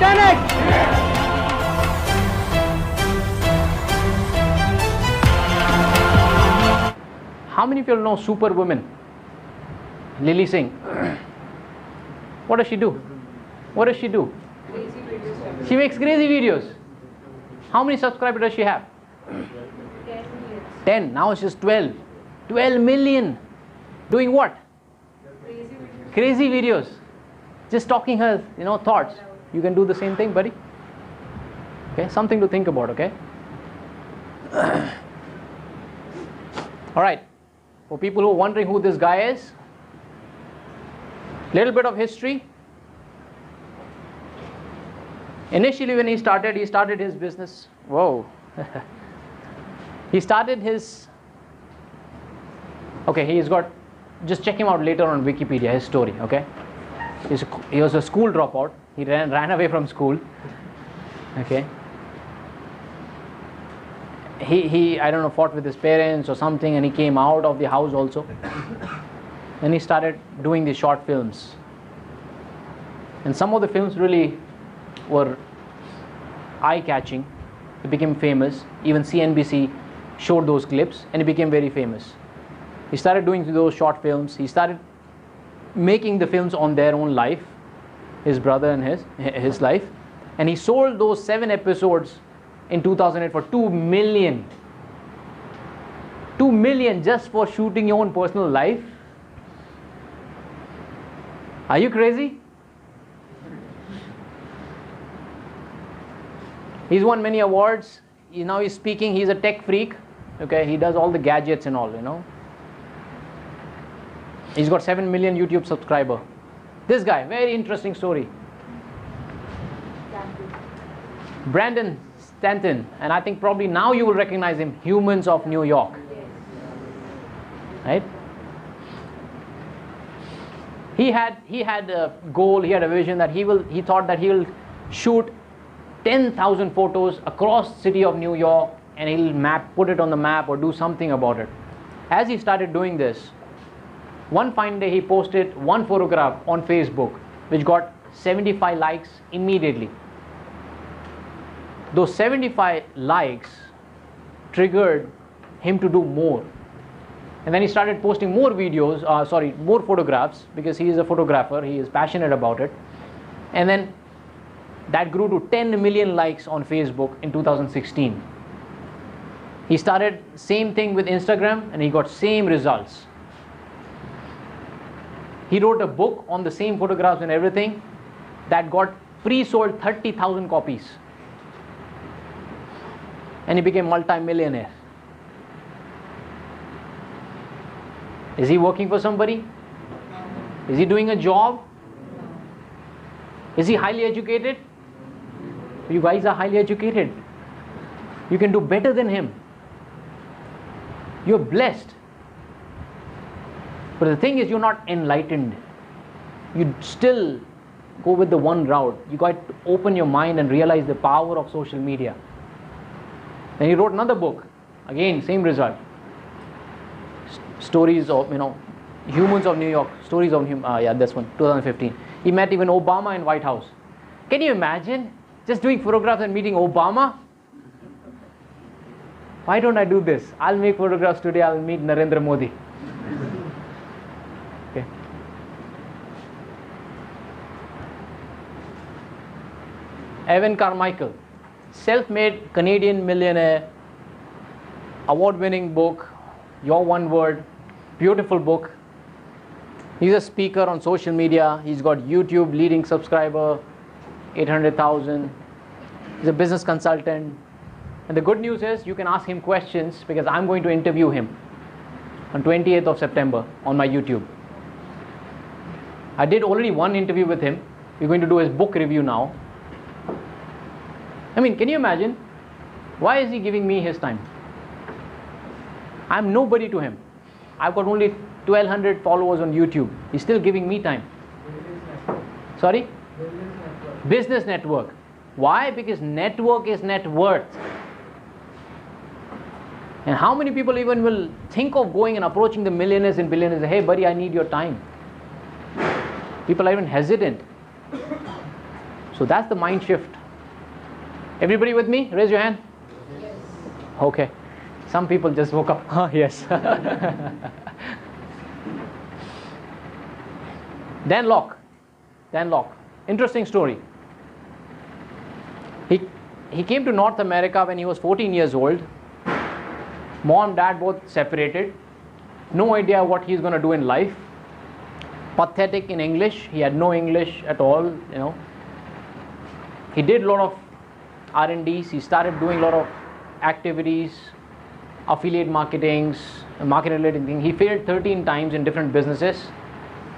10x. How many of you know Superwoman? Lilly Singh. What does she do? What does she do? She makes crazy videos. How many subscribers does she have? 10. Now it's just 12. 12 million. Doing what? Crazy videos. Just talking her, thoughts. You can do the same thing, buddy. Okay, something to think about, okay? Alright. For people who are wondering who this guy is, little bit of history. Initially when he started his business. Whoa. He started his, okay, he's got, just check him out later on Wikipedia, his story, okay? He was a school dropout. He ran away from school, okay? He I don't know, fought with his parents or something, and he came out of the house also. And he started doing these short films. And some of the films really were eye-catching. He became famous. Even CNBC showed those clips, and he became very famous. He started doing those short films. He started making the films on their own life, his brother and his life. And he sold those 7 episodes in 2008 for $2 million. $2 million just for shooting your own personal life? Are you crazy? He's won many awards. Now he's speaking. He's a tech freak. Okay, he does all the gadgets and all, He's got 7 million YouTube subscriber. This guy, very interesting story. Brandon Stanton, and I think probably now you will recognize him, Humans of New York. Right? He had a goal, he had a vision that he thought that he will shoot 10,000 photos across the city of New York, and he'll put it on the map or do something about it. As he started doing this, one fine day he posted one photograph on Facebook which got 75 likes immediately. Those 75 likes triggered him to do more. And then he started posting more videos, more photographs, because he is a photographer, he is passionate about it. And then that grew to 10 million likes on Facebook in 2016. He started same thing with Instagram, and he got same results. He wrote a book on the same photographs and everything that got pre-sold 30,000 copies. And he became multi-millionaire. Is he working for somebody? Is he doing a job? Is he highly educated? You guys are highly educated. You can do better than him. You're blessed. But the thing is, you're not enlightened. You still go with the one route. You got to open your mind and realize the power of social media. Then he wrote another book. Again, same result. Stories of, Humans of New York. Stories of this one, 2015. He met even Obama in White House. Can you imagine just doing photographs and meeting Obama? Why don't I do this? I'll make photographs today. I'll meet Narendra Modi. Okay. Evan Carmichael, self-made Canadian millionaire, award-winning book, Your One Word, beautiful book. He's a speaker on social media. He's got YouTube leading subscriber, 800,000. He's a business consultant. And the good news is you can ask him questions, because I'm going to interview him on 28th of September on my YouTube. I did already one interview with him. We're going to do his book review now. I mean, can you imagine? Why is he giving me his time? I'm nobody to him. I've got only 1,200 followers on YouTube. He's still giving me time. Sorry? Business network. Why? Because network is net worth. And how many people even will think of going and approaching the millionaires and billionaires and say, hey buddy, I need your time. People are even hesitant. So that's the mind shift. Everybody with me? Raise your hand. Yes. Okay. Some people just woke up. Oh, yes. Dan Locke. Interesting story. He came to North America when he was 14 years old. Mom, dad both separated. No idea what he's going to do in life. Pathetic in English. He had no English at all, you know. He did a lot of R&Ds. He started doing a lot of activities, affiliate marketing related things. He failed 13 times in different businesses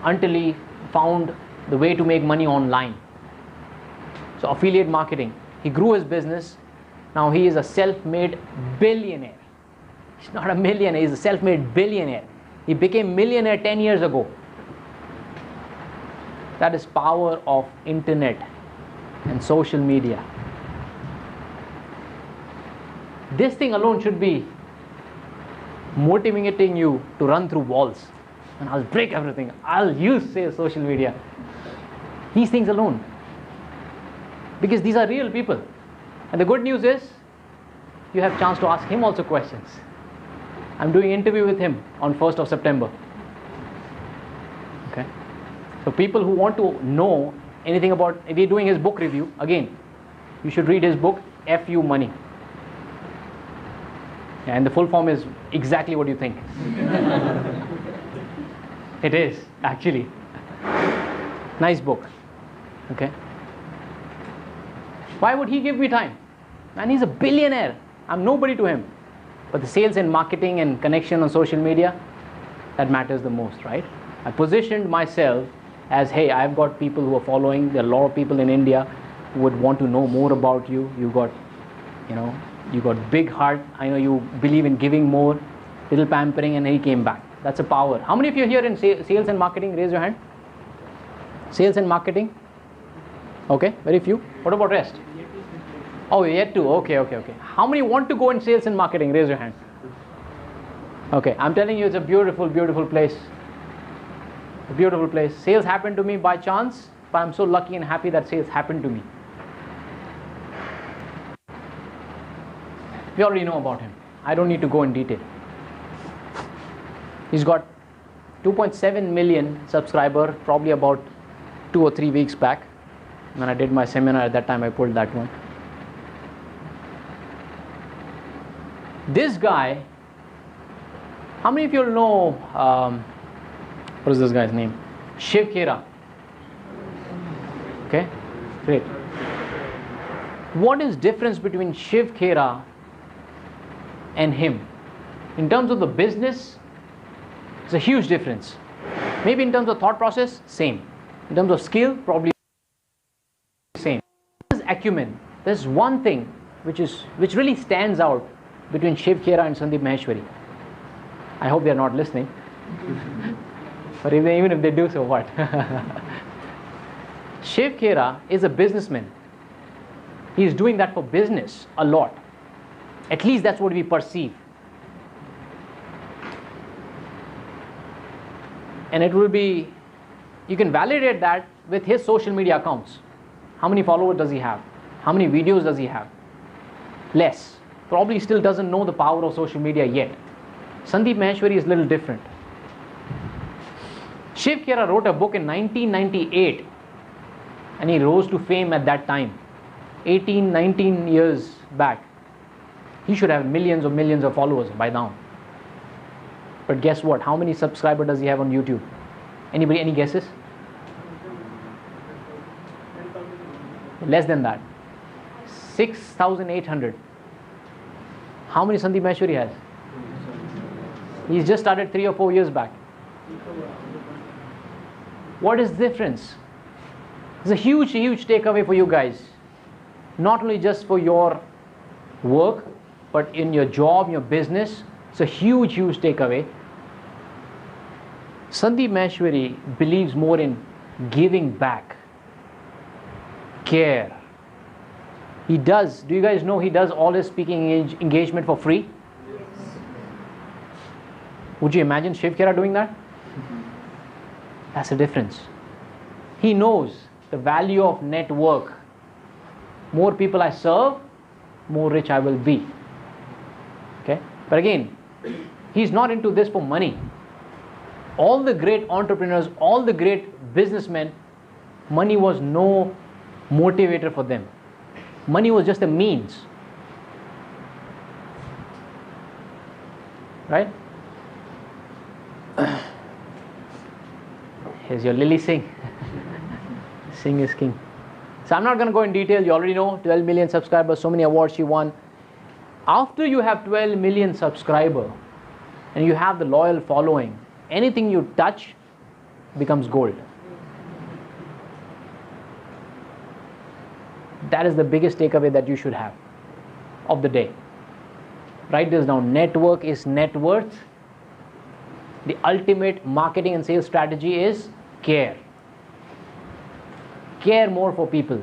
until he found the way to make money online. So affiliate marketing. He grew his business. Now he is a self-made billionaire. He's not a millionaire, he's a self-made billionaire. He became millionaire 10 years ago. That is power of internet and social media. This thing alone should be motivating you to run through walls. And I'll break everything. I'll use, say, social media. These things alone. Because these are real people. And the good news is, you have a chance to ask him also questions. I'm doing an interview with him on 1st of September. Okay. So people who want to know anything about, if you're doing his book review, again, you should read his book, FU Money. And the full form is exactly what you think. It is, actually. Nice book. Okay. Why would he give me time? Man, he's a billionaire. I'm nobody to him. But the sales and marketing and connection on social media, that matters the most, right? I positioned myself as, hey, I've got people who are following. There are a lot of people in India who would want to know more about you. You got big heart. I know you believe in giving more, little pampering, and he came back. That's a power. How many of you are here in sales and marketing? Raise your hand. Sales and marketing? Okay, very few. What about rest? Oh, yet to. Okay. How many want to go in sales and marketing? Raise your hand. Okay, I'm telling you, it's a beautiful, beautiful place. A beautiful place. Sales happened to me by chance, but I'm so lucky and happy that sales happened to me. We already know about him. I don't need to go in detail. He's got 2.7 million subscribers, probably about 2 or 3 weeks back. When I did my seminar at that time, I pulled that one. This guy, how many of you know, what is this guy's name? Shiv Khera. Okay, great. What is difference between Shiv Khera and him? In terms of the business, it's a huge difference. Maybe in terms of thought process, same. In terms of skill, probably same. This is acumen. There's one thing which really stands out between Shiv Khera and Sandeep Maheshwari. I hope they are not listening. But even if they do, so what? Shiv Khera is a businessman. He is doing that for business a lot. At least that's what we perceive. And it will be, you can validate that with his social media accounts. How many followers does he have? How many videos does he have? Less. Probably still doesn't know the power of social media yet. Sandeep Maheshwari is a little different. Shiv Khera wrote a book in 1998 and he rose to fame at that time. 18, 19 years back. He should have millions of followers by now. But guess what? How many subscribers does he have on YouTube? Anybody, any guesses? Less than that. 6,800. How many Sandeep Maheshwari has? He's just started 3 or 4 years back. What is the difference? It's a huge takeaway for you guys. Not only just for your work, but in your job, your business. It's a huge takeaway. Sandeep Maheshwari believes more in giving back, care. He does. Do you guys know he does all his speaking engagement for free? Yes. Would you imagine Shiv Khera doing that? That's the difference. He knows the value of network More people I serve, more rich I will be. Okay? But again, he's not into this for money. All the great entrepreneurs, all the great businessmen, money was no motivator for them. Money was just a means. Right? Here's your Lilly Singh. Singh is king. So I'm not going to go in detail. You already know 12 million subscribers, so many awards she won. After you have 12 million subscribers and you have the loyal following, anything you touch becomes gold. That is the biggest takeaway that you should have of the day. Write this down. Network is net worth. The ultimate marketing and sales strategy is care. Care more for people.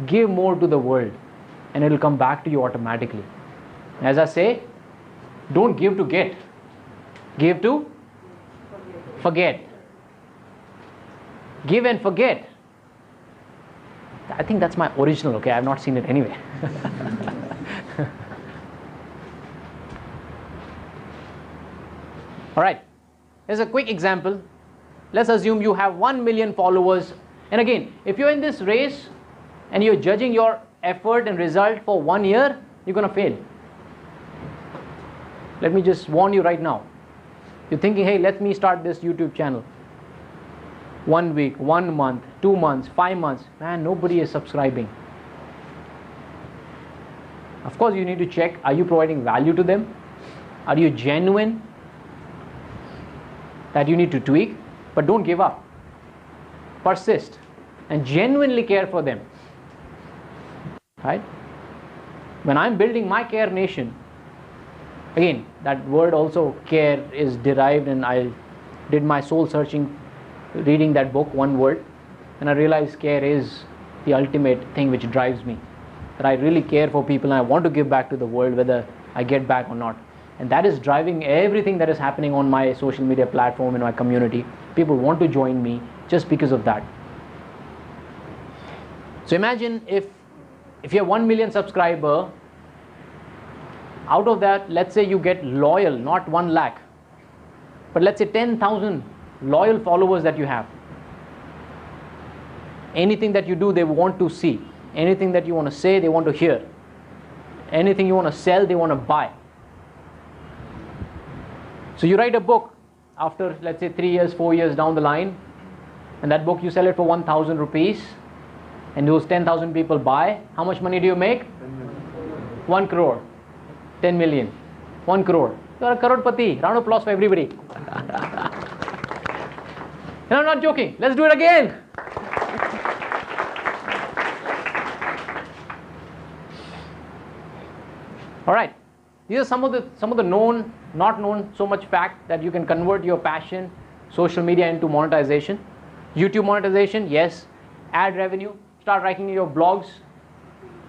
Give more to the world, and it will come back to you automatically. As I say, don't give to get. Give to forget. Give and forget. I think that's my original, okay? I have not seen it anyway. Alright, here's a quick example. Let's assume you have 1 million followers. And again, if you're in this race and you're judging your effort and result for 1 year, you're going to fail. Let me just warn you right now. You're thinking, hey, let me start this YouTube channel. 1 week, 1 month, 2 months, 5 months. Man, nobody is subscribing. Of course, you need to check, are you providing value to them? Are you genuine? That you need to tweak, but don't give up. Persist and genuinely care for them. Right? When I'm building my Care Nation, again, that word also, care, is derived, and I did my soul searching reading that book, one word, and I realized care is the ultimate thing which drives me. That I really care for people and I want to give back to the world whether I get back or not. And that is driving everything that is happening on my social media platform in my community. People want to join me just because of that. So imagine if you have 1 million subscriber, out of that, let's say you get loyal, not 1 lakh, but let's say 10,000 loyal followers that you have. Anything that you do, they want to see. Anything that you want to say, they want to hear. Anything you want to sell, they want to buy. So you write a book after, let's say, 3 years, 4 years down the line, and that book you sell it for 1,000 rupees, and those 10,000 people buy. How much money do you make? 1 crore. 10 million. 1 crore. You are a crorepati. Round of applause for everybody. And I'm not joking. Let's do it again. All right. These are some of the known, not known so much fact that you can convert your passion, social media, into monetization. YouTube monetization, yes. Ad revenue. Start writing your blogs.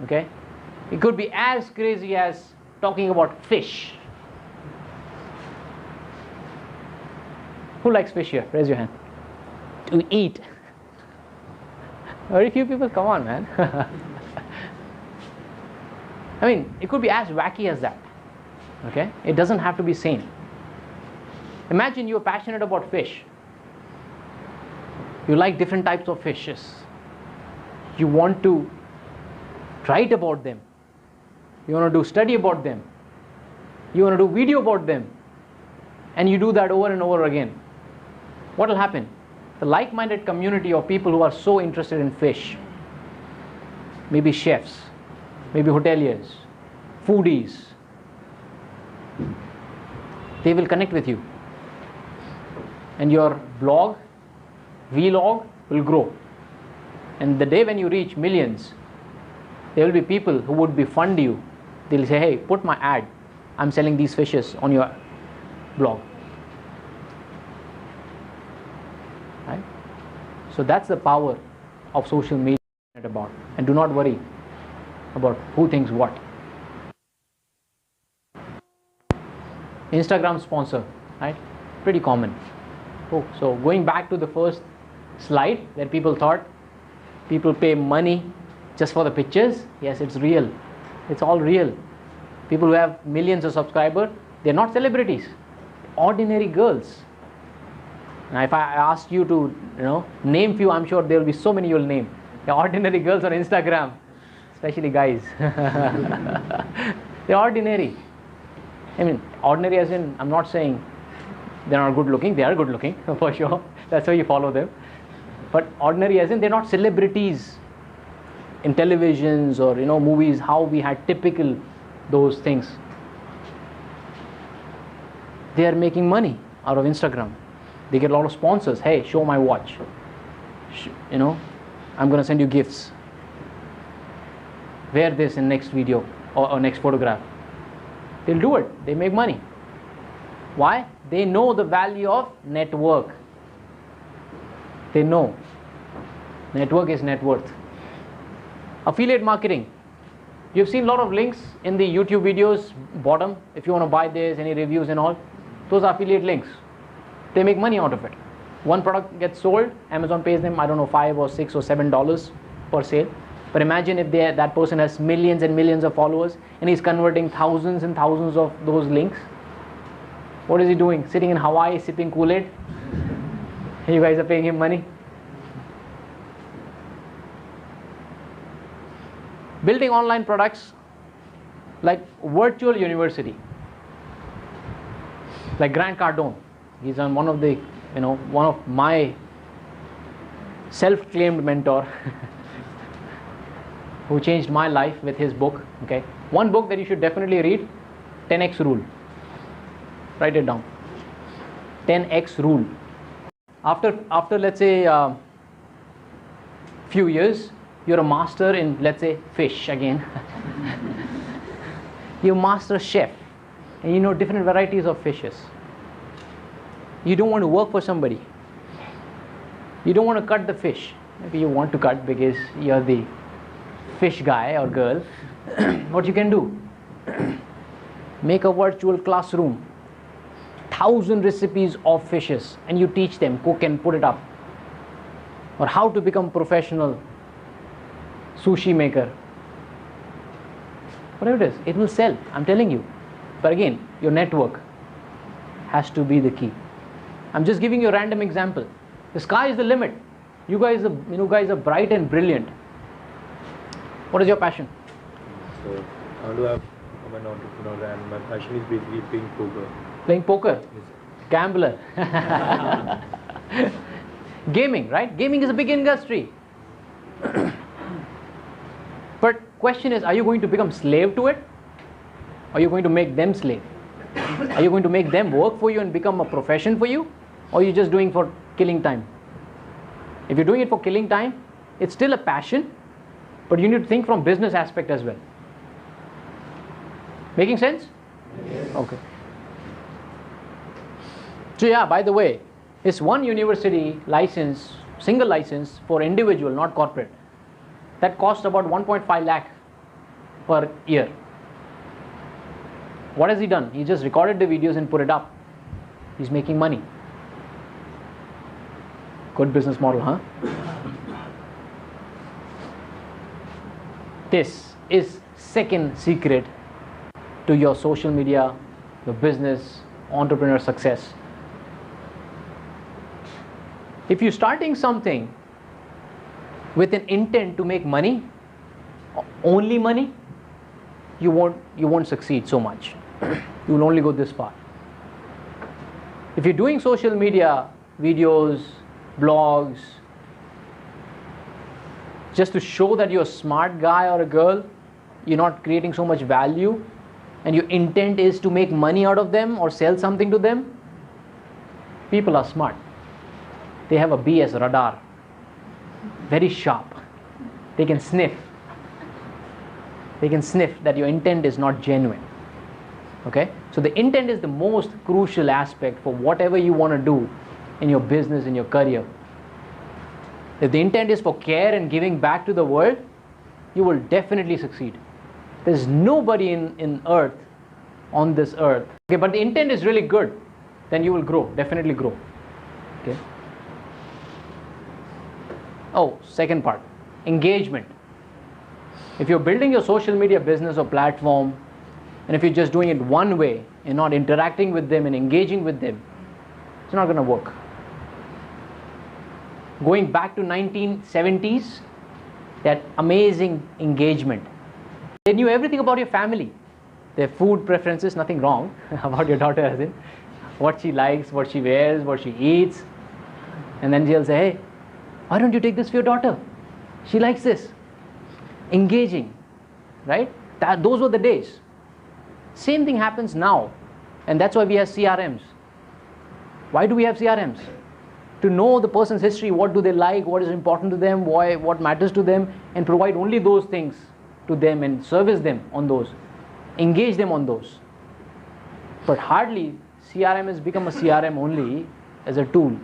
Okay. It could be as crazy as talking about fish. Who likes fish here? Raise your hand. To eat. Very few people. Come on, man. I mean, it could be as wacky as that. Okay? It doesn't have to be sane. Imagine you're passionate about fish. You like different types of fishes. You want to write about them. You want to do study about them. You want to do video about them. And you do that over and over again. What will happen? The like-minded community of people who are so interested in fish, maybe chefs, maybe hoteliers, foodies, they will connect with you. And your blog, vlog will grow. And the day when you reach millions, there will be people who would fund you. They'll say, hey, put my ad. I'm selling these fishes on your blog. Right? So that's the power of social media about. And do not worry about who thinks what. Instagram sponsor, right? Pretty common. Oh, so going back to the first slide that people thought people pay money just for the pictures? Yes, it's real. It's all real. People who have millions of subscribers, they're not celebrities. Ordinary girls. Now if I ask you to, name few, I'm sure there will be so many you'll name. The ordinary girls on Instagram, especially guys. They're ordinary. I mean, ordinary as in, I'm not saying they're not good looking. They are good looking, for sure. That's why you follow them. But ordinary as in, they're not celebrities in televisions or, movies, how we had typical those things. They are making money out of Instagram. They get a lot of sponsors. Hey, show my watch. I'm going to send you gifts. Wear this in next video or next photograph. They'll do it. They make money. Why? They know the value of network. They know. Network is net worth. Affiliate marketing. You've seen a lot of links in the YouTube videos bottom. If you want to buy this, any reviews and all, those are affiliate links. They make money out of it. One product gets sold, Amazon pays them, I don't know, $5 or $6 or $7 per sale. But imagine if that person has millions and millions of followers and he's converting thousands and thousands of those links. What is he doing? Sitting in Hawaii, sipping Kool-Aid? You guys are paying him money. Building online products like virtual university. Like Grant Cardone. He's on one of the, one of my self-claimed mentor who changed my life with his book. Okay, one book that you should definitely read, 10x rule. Write it down. 10x rule. After let's say few years, you're a master in, let's say, fish again. You're master chef, and you know different varieties of fishes. You don't want to work for somebody. You don't want to cut the fish. Maybe you want to cut because you're the fish guy or girl. What you can do? Make a virtual classroom. 1,000 recipes of fishes, and you teach them, cook and put it up. Or how to become professional sushi maker. Whatever it is, it will sell. I'm telling you. But again, your network has to be the key. I'm just giving you a random example. The sky is the limit. You guys are bright and brilliant. What is your passion? So I want to become an entrepreneur, and my passion is basically playing poker. Playing poker? Yes. Gambler. Gaming, right? Gaming is a big industry. But question is, are you going to become slave to it? Or are you going to make them slave? Are you going to make them work for you and become a profession for you? Or are you just doing for killing time? If you're doing it for killing time, it's still a passion, but you need to think from business aspect as well. Making sense? Yes. Okay. So yeah, by the way, it's one university license, single license for individual, not corporate. That costs about 1.5 lakh per year. What has he done? He just recorded the videos and put it up. He's making money. Good business model, huh? This is second secret to your social media, your business, entrepreneur success. If you're starting something with an intent to make money, only money, you won't succeed so much. You will only go this far. If you're doing social media videos, blogs, just to show that you're a smart guy or a girl, you're not creating so much value, and your intent is to make money out of them or sell something to them, people are smart. They have a BS radar, very sharp. They can sniff. They can sniff that your intent is not genuine. Okay? So the intent is the most crucial aspect for whatever you want to do in your business, in your career. If the intent is for care and giving back to the world, you will definitely succeed. There's nobody on this earth. Okay, but the intent is really good, then you will grow, definitely grow. Okay. Oh, second part, engagement. If you're building your social media business or platform, and if you're just doing it one way and not interacting with them and engaging with them, it's not going to work. Going back to 1970s, that amazing engagement. They knew everything about your family, their food preferences, nothing wrong about your daughter, as in what she likes, what she wears, what she eats. And then she'll say, hey, why don't you take this for your daughter? She likes this. Engaging, right? Those were the days. Same thing happens now. And that's why we have CRMs. Why do we have CRMs? To know the person's history, what do they like, what is important to them, why, what matters to them, and provide only those things to them and service them on those. Engage them on those. But hardly CRM has become a CRM only as a tool.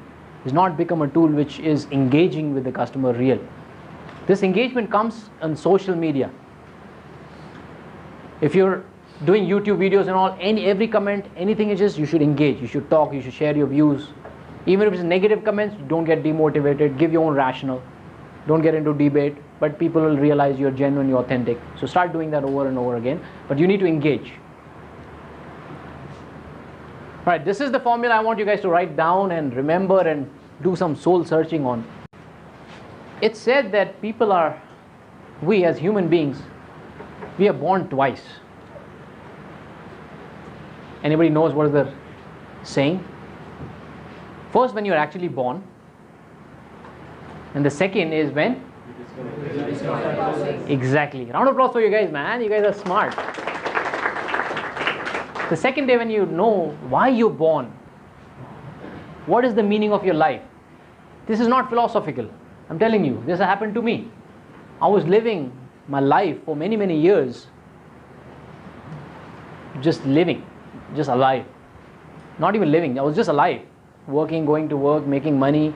It's not become a tool which is engaging with the customer real. This engagement comes on social media. If you're doing YouTube videos and all, every comment, anything is just, you should engage, you should talk, you should share your views. Even if it's negative comments, don't get demotivated, give your own rationale. Don't get into debate, but people will realize you're genuine, you're authentic. So start doing that over and over again, but you need to engage. Alright, this is the formula I want you guys to write down and remember and do some soul searching on. It's said that we as human beings, we are born twice. Anybody knows what is the saying? First, when you're actually born, and the second is when? Exactly. Round of applause for you guys, man. You guys are smart. The second day when you know why you're born, what is the meaning of your life? This is not philosophical. I'm telling you, this happened to me. I was living my life for many, many years, just living, just alive. Not even living, I was just alive. Working, going to work, making money,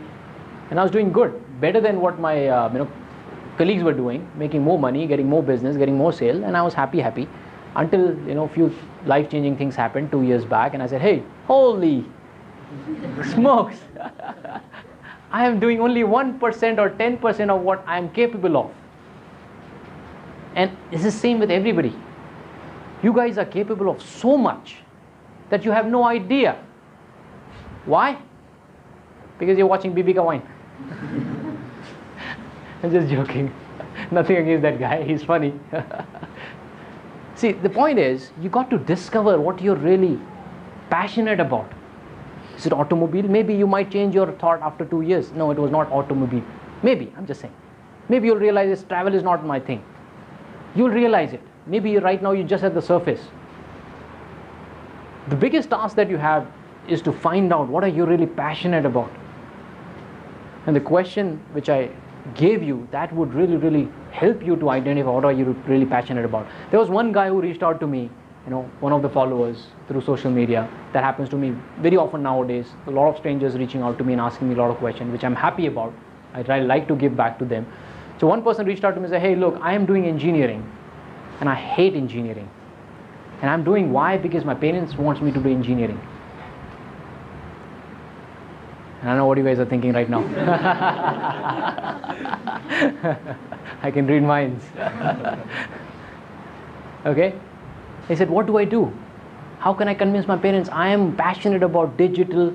and I was doing good. Better than what my colleagues were doing, making more money, getting more business, getting more sale, and I was happy. Until a few life-changing things happened 2 years back, and I said, hey, holy smokes, I am doing only 1% or 10% of what I am capable of. And it's the same with everybody. You guys are capable of so much that you have no idea. Why? Because you're watching BB Ka Wine. I'm just joking. Nothing against that guy, he's funny. See, the point is, you got to discover what you're really passionate about. Is it automobile? Maybe you might change your thought after 2 years. No, it was not automobile. Maybe, I'm just saying. Maybe you'll realize this travel is not my thing. You'll realize it. Maybe right now you're just at the surface. The biggest task that you have is to find out what are you really passionate about. And the question which I gave you, that would really, really help you to identify what are you really passionate about. There was one guy who reached out to me, one of the followers through social media. That happens to me very often nowadays. A lot of strangers reaching out to me and asking me a lot of questions, which I'm happy about. I really like to give back to them. So one person reached out to me and said, hey, look, I am doing engineering and I hate engineering. And I'm doing why? Because my parents wants me to do engineering. And I know what you guys are thinking right now. I can read minds. Okay? He said, what do I do? How can I convince my parents? I am passionate about digital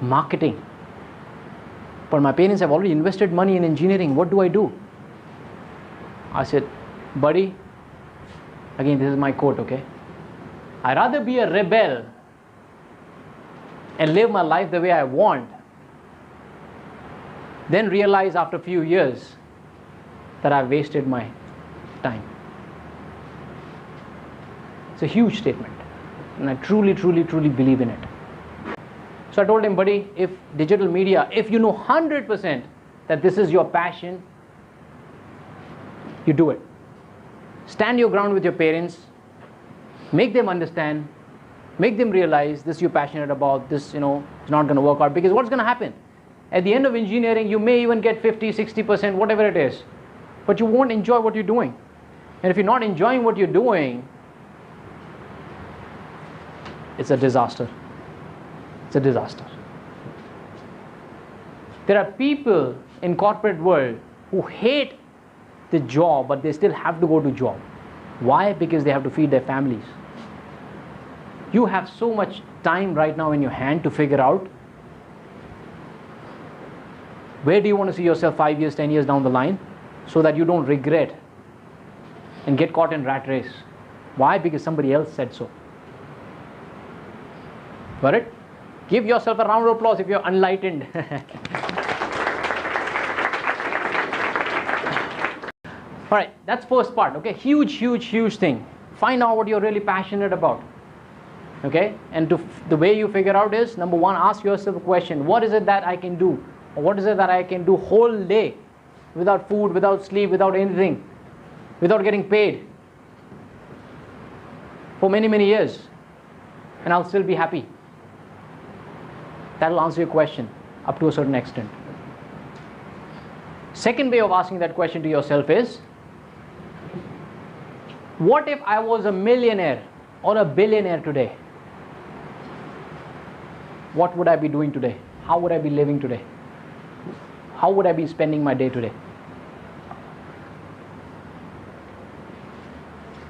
marketing. But my parents have already invested money in engineering. What do I do? I said, buddy, again, this is my quote, okay? I'd rather be a rebel and live my life the way I want than realize after a few years that I've wasted my time. It's a huge statement, and I truly, truly, truly believe in it. So I told him, buddy, if digital media, if you know 100% that this is your passion, you do it. Stand your ground with your parents, make them understand, make them realize this you're passionate about, this, it's not going to work out. Because what's going to happen? At the end of engineering, you may even get 50, 60%, whatever it is. But you won't enjoy what you're doing. And if you're not enjoying what you're doing, it's a disaster. It's a disaster. There are people in corporate world who hate the job, but they still have to go to job. Why? Because they have to feed their families. You have so much time right now in your hand to figure out where do you want to see yourself 5 years, 10 years down the line, so that you don't regret and get caught in rat race. Why? Because somebody else said so. Got it? Give yourself a round of applause if you're enlightened. All right, that's first part. Okay, huge thing. Find out what you're really passionate about. Okay, and the way you figure out is, number one, ask yourself a question: what is it that I can do, or what is it that I can do whole day, without food, without sleep, without anything, without getting paid, for many years, and I'll still be happy? That'll answer your question up to a certain extent. Second way of asking that question to yourself is, what if I was a millionaire or a billionaire today? What would I be doing today? How would I be living today? How would I be spending my day today?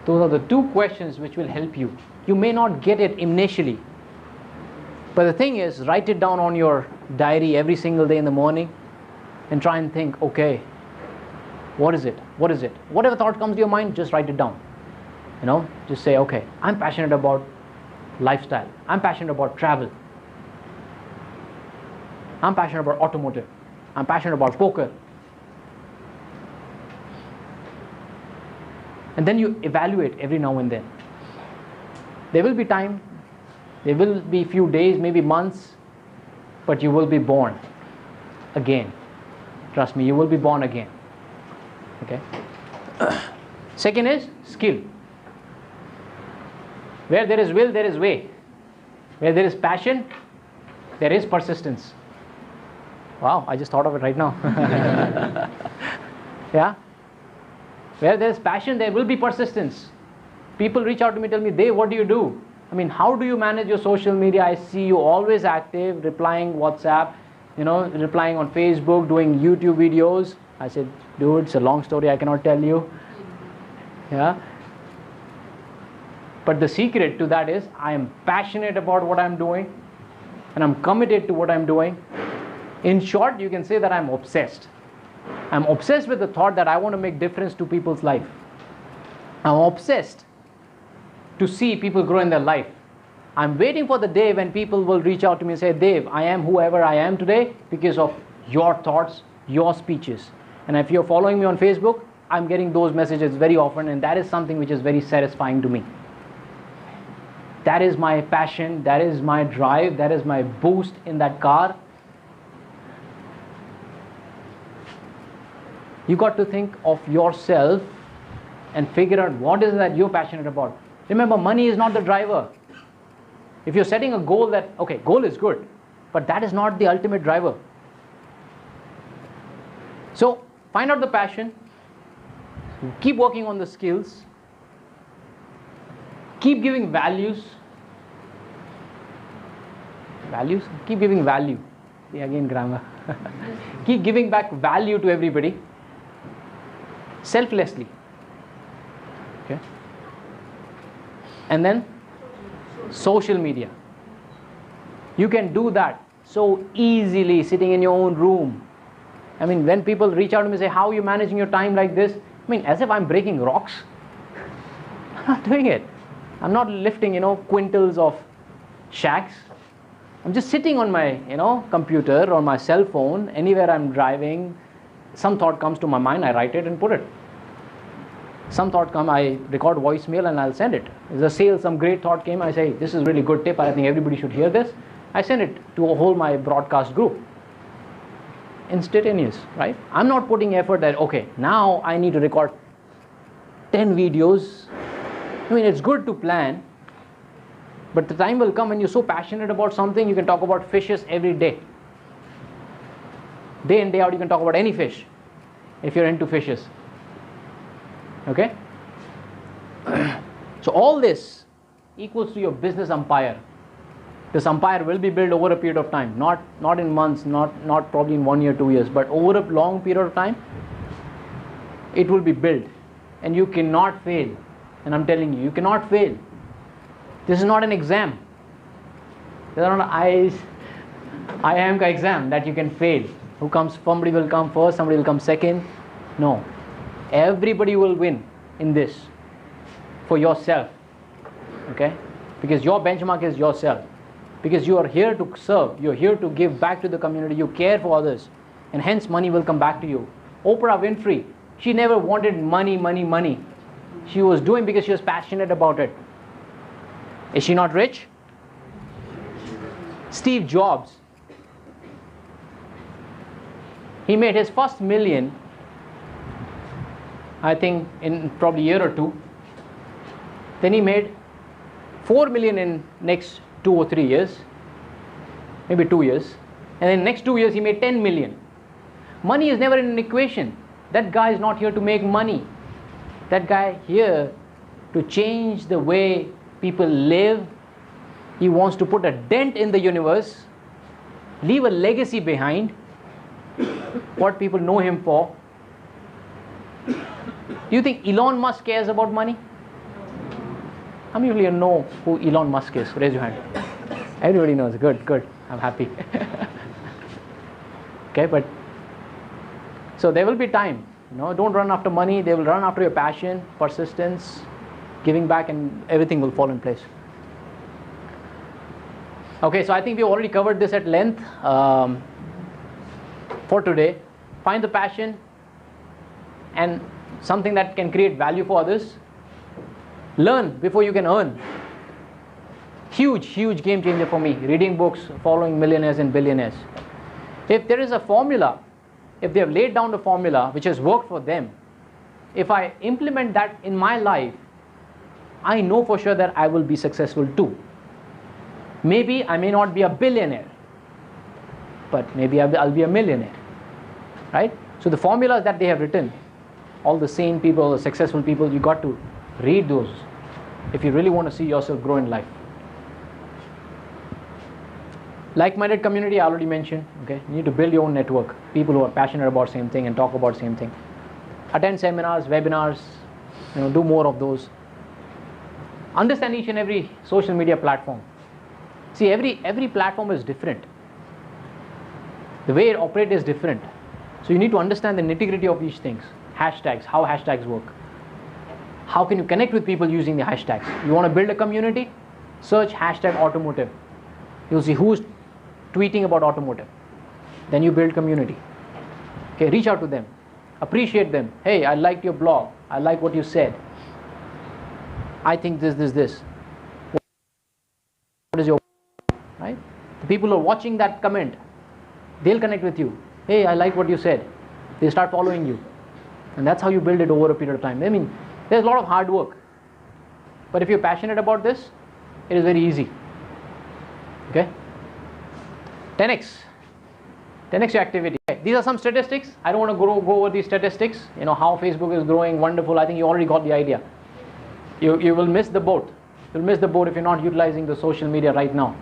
Those are the two questions which will help you. You may not get it initially, but the thing is, write it down on your diary every single day in the morning and try and think, okay, what is it? What is it? Whatever thought comes to your mind, just write it down. You know, just say, okay, I'm passionate about lifestyle. I'm passionate about travel. I'm passionate about automotive. I'm passionate about poker. And then you evaluate every now and then. There will be time, there will be few days, maybe months, but you will be born again. Trust me, you will be born again. Okay. Second is skill. Where there is will, there is way. Where there is passion, there is persistence. Wow, I just thought of it right now. Yeah. Where there is passion, there will be persistence. People reach out to me, tell me, Dave, what do you do? I mean, how do you manage your social media? I see you always active, replying WhatsApp, you know, replying on Facebook, doing YouTube videos. I said, dude, it's a long story, I cannot tell you. Yeah. But the secret to that is, I am passionate about what I'm doing, and I'm committed to what I'm doing. In short, you can say that I'm obsessed. I'm obsessed with the thought that I want to make difference to people's life. I'm obsessed to see people grow in their life. I'm waiting for the day when people will reach out to me and say, Dave, I am whoever I am today because of your thoughts, your speeches. And if you're following me on Facebook, I'm getting those messages very often, and that is something which is very satisfying to me. That is my passion, that is my drive, that is my boost in that car. You got to think of yourself and figure out what is it that you're passionate about. Remember, money is not the driver. If you're setting a goal that, okay, goal is good, but that is not the ultimate driver. So, find out the passion, keep working on the skills, keep giving values. Values? Keep giving value. See, again, grammar. Keep giving back value to everybody, selflessly. Okay? And then, social media. You can do that so easily sitting in your own room. I mean, when people reach out to me and say, how are you managing your time like this? I mean, as if I'm breaking rocks. I'm not doing it. I'm not lifting, quintals of shacks. I'm just sitting on my, computer or my cell phone, anywhere I'm driving. Some thought comes to my mind, I write it and put it. Some thought come, I record voicemail and I'll send it. There's a sale, some great thought came, I say, this is really good tip, I think everybody should hear this. I send it to a whole my broadcast group. Instantaneous, right? I'm not putting effort that, okay, now I need to record 10 videos. I mean, it's good to plan, but the time will come when you're so passionate about something, you can talk about fishes every day. Day in, day out, you can talk about any fish if you're into fishes. Okay? So all this equals to your business empire. This empire will be built over a period of time, not in months, not probably in 1 year, 2 years, but over a long period of time. it will be built, and you cannot fail. And I'm telling you, you cannot fail. This is not an exam. This is not an IIM exam that you can fail. Somebody will come first, somebody will come second. No. Everybody will win in this for yourself. Okay? Because your benchmark is yourself. Because you are here to serve, you're here to give back to the community, you care for others, and hence money will come back to you. Oprah Winfrey, she never wanted money, money, money. She was doing because she was passionate about it. Is she not rich? Steve Jobs, he made his first million, I think, in probably a year or two. Then he made 4 million in next 2 or 3 years, maybe 2 years, and then next 2 years he made 10 million. Money is never in an equation. That guy is not here to make money. That guy here to change the way people live. He wants to put a dent in the universe, leave a legacy behind, what people know him for. Do you think Elon Musk cares about money? How many of you know who Elon Musk is? Raise your hand. Everybody knows. Good, good. I'm happy. Okay, but so there will be time. Don't run after money. They will run after your passion, persistence, giving back, and everything will fall in place. Okay, so I think we already covered this at length for today. Find the passion and something that can create value for others. Learn before you can earn. Huge, huge game changer for me. Reading books, following millionaires and billionaires. If there is a formula, if they have laid down the formula which has worked for them, if I implement that in my life, I know for sure that I will be successful too. Maybe I may not be a billionaire, but maybe I'll be a millionaire. Right? So the formulas that they have written, all the sane people, the successful people, you got to read those if you really want to see yourself grow in life. Like-minded community, I already mentioned. Okay, you need to build your own network. People who are passionate about same thing and talk about same thing. Attend seminars, webinars. Do more of those. Understand each and every social media platform. See, every platform is different. The way it operates is different. So you need to understand the nitty-gritty of each things. Hashtags, how hashtags work. How can you connect with people using the hashtags? You want to build a community? Search hashtag automotive. You'll see who's tweeting about automotive. Then you build community. Okay, reach out to them. Appreciate them. Hey, I liked your blog. I like what you said. I think this. What is your, right? The people who are watching that comment, they'll connect with you. Hey, I like what you said. They start following you. And that's how you build it over a period of time. I mean, there's a lot of hard work. But if you're passionate about this, it is very easy. Okay? 10x your activity. Okay. These are some statistics. I don't want to go over these statistics. How Facebook is growing, wonderful. I think you already got the idea. You will miss the boat. You'll miss the boat if you're not utilizing the social media right now.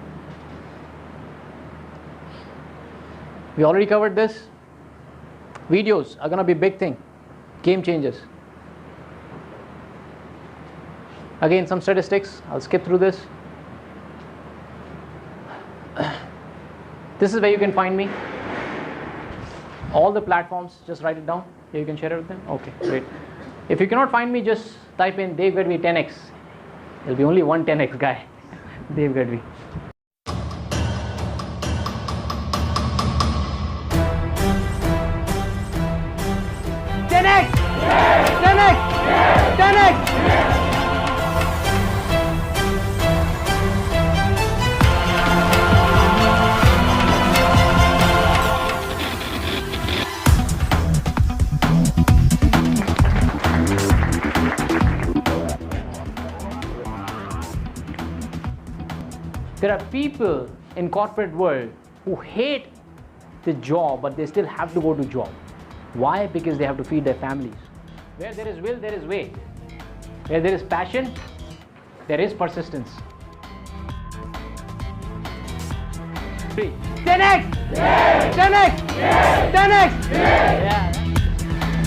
We already covered this. Videos are going to be a big thing. Game changers. Again, some statistics. I'll skip through this. This is where you can find me. All the platforms, just write it down. Here you can share it with them. Okay, great. If you cannot find me, just type in Dave Gadhvi 10x. There'll be only one 10x guy. Dave Gadhvi. There are people in corporate world who hate the job, but they still have to go to job. Why? Because they have to feed their families. Where there is will, there is way. Where there is passion, there is persistence. 10x! 10x! 10x! Yeah.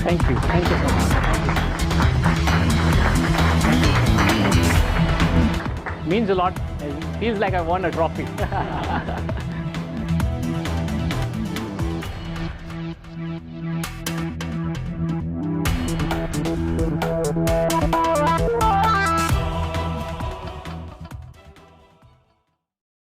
Thank you. Thank you so much. Means a lot. It feels like I won a trophy.